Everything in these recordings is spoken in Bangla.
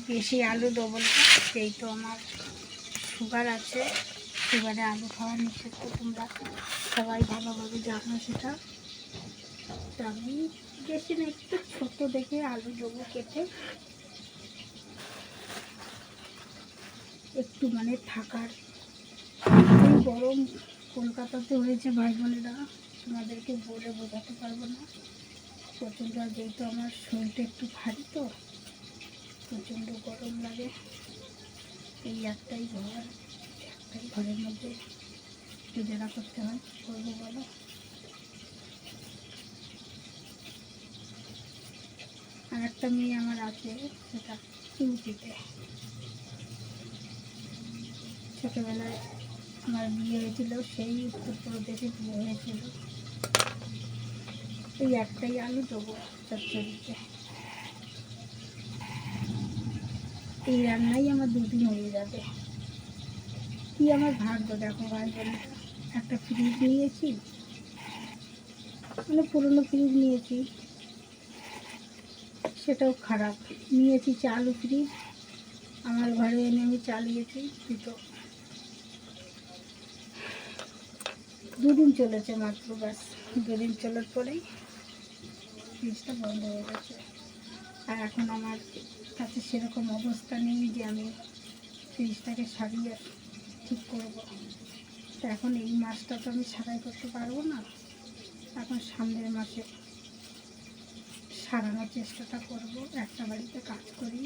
বেশি আলু দেবো না, সেই তো আমার সুগার আছে, সুগারে আলু খাওয়া নিষেধ, তো তোমরা সবাই ভালোভাবে জানো সেটা। তো আমি বেশি না, একটু ছোটো দেখে আলু দেবো কেটে, একটু মানে থাকার। এই গরম কলকাতাতে হয়েছে ভাই বোনেরা, তোমাদেরকে বলে বোঝাতে পারবো না প্রচণ্ড। আর যেহেতু আমার শরীরটা একটু ভারী, তো প্রচণ্ড গরম লাগে। এই একটাই ঘরের মধ্যে গুজারা করতে হয়, কী করবো বলো। আর একটা মেয়ে আমার আছে, সেটা ইউপিতে। ছোটোবেলায় আমার বিয়ে হয়েছিল, সেই উত্তরপ্রদেশে বিয়ে হয়েছিল। এই একটাই আলু দেবো চচ্চড়িতে। এই রান্নাই আমার দুদিন হয়ে যাবে। কি আমার ভাগ্য দেখো ভাই বোনেরা, একটা ফ্রিজ নিয়েছি, মানে পুরনো ফ্রিজ নিয়েছি, সেটাও খারাপ। নিয়েছি চালু ফ্রিজ, আমার ঘরে এনে আমি চালিয়েছি, কিন্তু দুদিন চলেছে মাত্র, ব্যাস দুদিন চলার পরেই ফ্রিজটা বন্ধ হয়ে গেছে। আর এখন আমার কাছে সেরকম অবস্থা নেই যে আমি ফ্রিজটাকে সারিয়ে ঠিক করব। তো এখন এই মাসটা তো আমি সারাই করতে পারবো না, এখন সামনের মাসে সারানোর চেষ্টাটা করব। একটা বাড়িতে কাজ করি,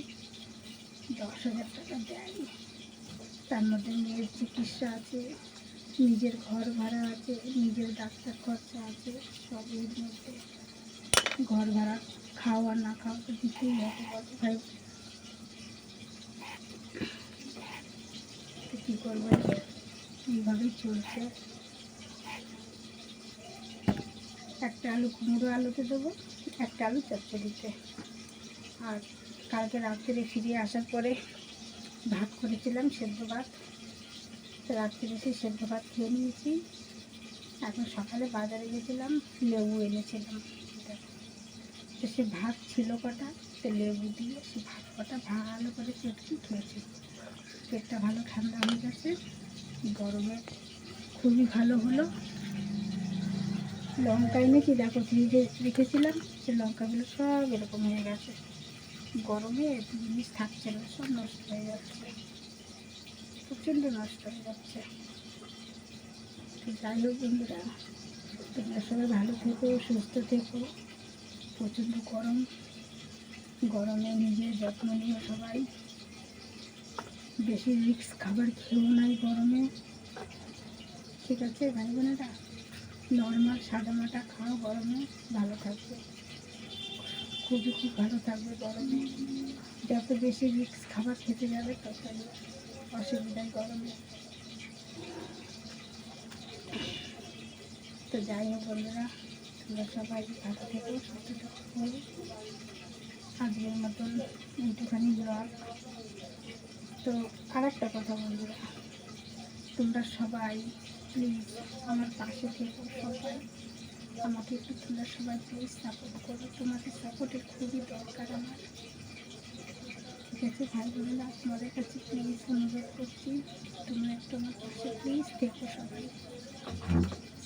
10,000 টাকা দেয়, তার মধ্যে মেয়ের চিকিৎসা আছে, নিজের ঘর ভাড়া আছে, নিজের ডাক্তার খরচা আছে, সবের মধ্যে ঘর ভাড়া, খাওয়া না খাওয়া তো দিতেই হবে বলো ভাই। তো কী করবো, এইভাবেই চলছে। একটা আলু কুমড়ো আলুতে দেবো, একটা আলু চচ্চড়িতে। আর কালকে রাত্রে ফিরে আসার পরে ভাত করেছিলাম, সেদ্ধ ভাত, তো রাত্রে সেই সেদ্ধ ভাত খেয়ে নিয়েছি। এখন সকালে বাজারে গেছিলাম, লেবু এনেছিলাম, তো সে ভাত ছিল কটা, তো লেবু দিয়ে সে ভাত কটা ভালো করে চটকে খেয়েছি। পেটটা ভালো ঠান্ডা হয়ে গেছে, গরমে খুবই ভালো হলো। লঙ্কা এনেছি, দেখো ফ্রিজে রেখেছিলাম, সে লঙ্কাগুলো সব এরকম হয়ে গেছে। গরমে জিনিস থাকছে না, সব নষ্ট হয়ে যাচ্ছে, প্রচণ্ড নষ্ট হয়ে যাচ্ছে। তো যাই হোক বন্ধুরা, তোমরা সবাই ভালো থেকো, সুস্থ থেকো। প্রচণ্ড গরম, গরমে নিজের যত্ন নিও সবাই। বেশি রিক্স খাবার খেও নাই গরমে, ঠিক আছে ভাই বোনেরা? নর্মাল সাদামাটা খাও, গরমে ভালো থাকবে, খুব ভালো থাকবে গরমে। যত বেশি রিক্স খাবার খেতে যাবে ততই অসুবিধায় গরমে। তো যাই হোক বন্ধুরা, তোমরা সবাই ভালো থেকো, সুস্থ থাকো। আজকের মতন এইটুখানি ব্লগ। তো আর একটা কথা বন্ধুরা, তোমরা সবাই প্লিজ আমার পাশে থেকো, সবাই আমাকে একটু তোমরা সবাই প্লিজ সাপোর্ট করো, তোমাদের সাপোর্টের খুবই দরকার আমার, ঠিক আছে ভাই বোনেরা? তোমাদের কাছে প্লিজ অনুরোধ করছি, তোমরা একটু আমার পাশে প্লিজ থেকো, সবাই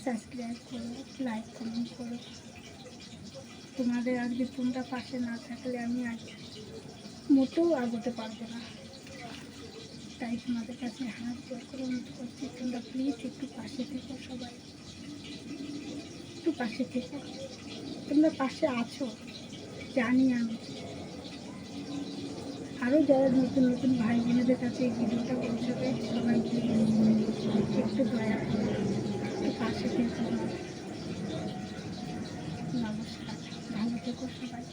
সাবস্ক্রাইব করো, লাইক কমেন্ট করো। তোমাদের আজকে তোমরা পাশে না থাকলে আমি আজ মোটেও আগাতে পারবো না। তাই তোমাদের কাছে হাত জোর করে অনুরোধ করছি, তোমরা প্লিজ একটু পাশে থেকো, সবাই একটু পাশে থেকো। তোমরা পাশে আছো জানি আমি, আরও যারা নতুন নতুন ভাই বোনেদের কাছে এই ভিডিওটা পৌঁছাবে, সবাই একটু দয়া করে একটু পাশে থেকো। নমস্কার, ভালো থেকো সবাই।